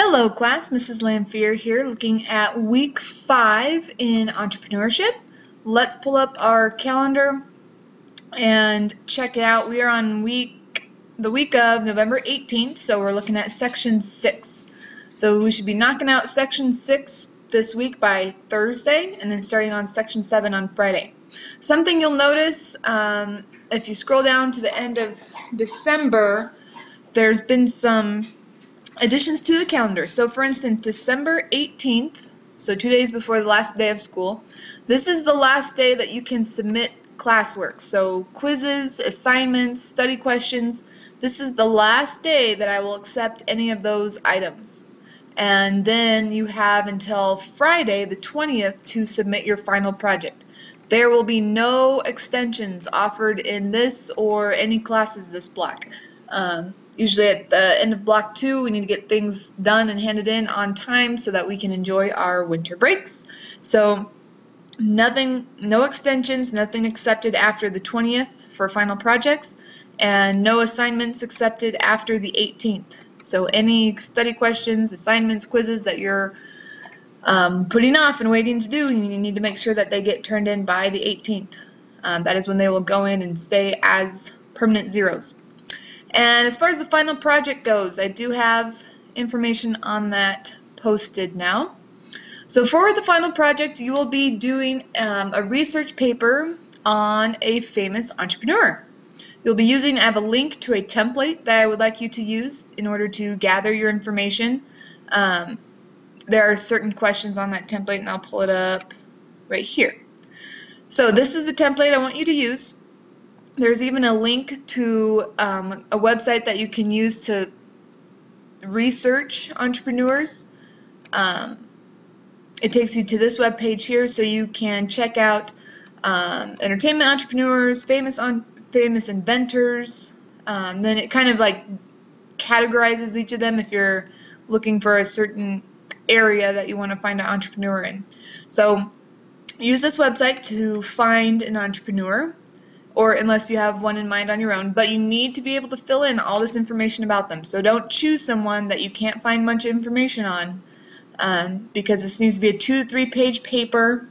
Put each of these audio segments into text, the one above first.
Hello class, Mrs. Lamphere here looking at week 5 in entrepreneurship. Let's pull up our calendar and check it out. We are on the week of November 18th, so we're looking at section 6. So we should be knocking out section 6 this week by Thursday and then starting on section 7 on Friday. Something you'll notice if you scroll down to the end of December, there's been some additions to the calendar. So for instance, December 18th, so 2 days before the last day of school, this is the last day that you can submit classwork. So quizzes, assignments, study questions, this is the last day that I will accept any of those items. And then you have until Friday the 20th to submit your final project. There will be no extensions offered in this or any classes this block. Usually at the end of block 2, we need to get things done and handed in on time so that we can enjoy our winter breaks. So no extensions, nothing accepted after the 20th for final projects, and no assignments accepted after the 18th. So any study questions, assignments, quizzes that you're putting off and waiting to do, you need to make sure that they get turned in by the 18th. That is when they will go in and stay as permanent zeros. And as far as the final project goes, I do have information on that posted now. So for the final project, you will be doing a research paper on a famous entrepreneur. You'll be using, I have a link to a template that I would like you to use in order to gather your information. There are certain questions on that template, and I'll pull it up right here. So this is the template I want you to use. There's even a link to a website that you can use to research entrepreneurs. It takes you to this web page here, so you can check out entertainment entrepreneurs, famous inventors. Then it kind of like categorizes each of them if you're looking for a certain area that you want to find an entrepreneur in. So use this website to find an entrepreneur, or unless you have one in mind on your own, but you need to be able to fill in all this information about them. So don't choose someone that you can't find much information on, because this needs to be a 2 to 3 page paper.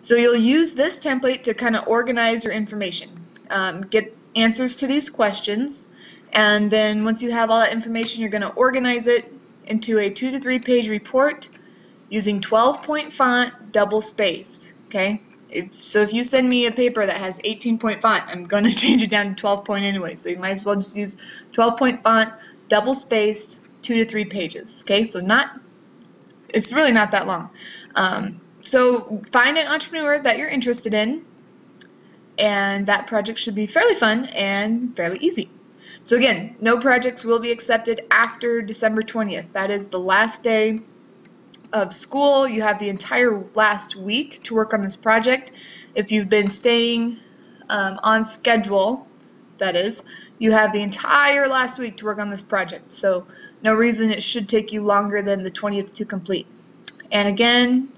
So you'll use this template to kind of organize your information, get answers to these questions, and then once you have all that information, you're going to organize it into a 2 to 3 page report using 12-point font, double spaced. Okay. So if you send me a paper that has 18-point font, I'm going to change it down to 12-point anyway. So you might as well just use 12-point font, double spaced, 2 to 3 pages. Okay, so it's really not that long. So find an entrepreneur that you're interested in, and that project should be fairly fun and fairly easy. So again, no projects will be accepted after December 20th. That is the last day of school. You have the entire last week to work on this project. If you've been staying on schedule, that is, you have the entire last week to work on this project. So no reason it should take you longer than the 20th to complete. And again,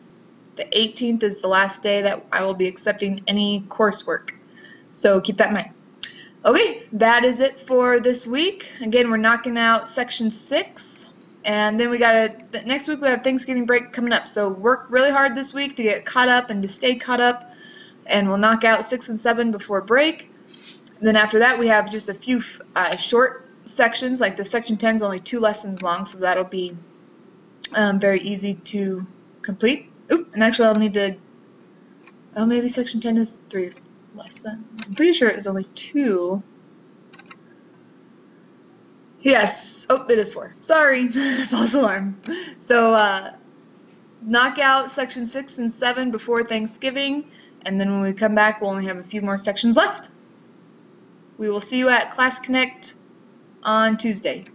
the 18th is the last day that I will be accepting any coursework. So keep that in mind. Okay, that is it for this week. Again, we're knocking out section 6. And then next week we have Thanksgiving break coming up. So work really hard this week to get caught up and to stay caught up. And we'll knock out 6 and 7 before break. And then after that we have just a few short sections. Like the section 10 is only 2 lessons long, so that'll be very easy to complete. Oop, and actually I'll need to, maybe section 10 is 3 lessons. I'm pretty sure it is only 2. Yes. Oh, it is 4. Sorry. False alarm. So knock out section 6 and 7 before Thanksgiving, and then when we come back we'll only have a few more sections left. We will see you at Class Connect on Tuesday.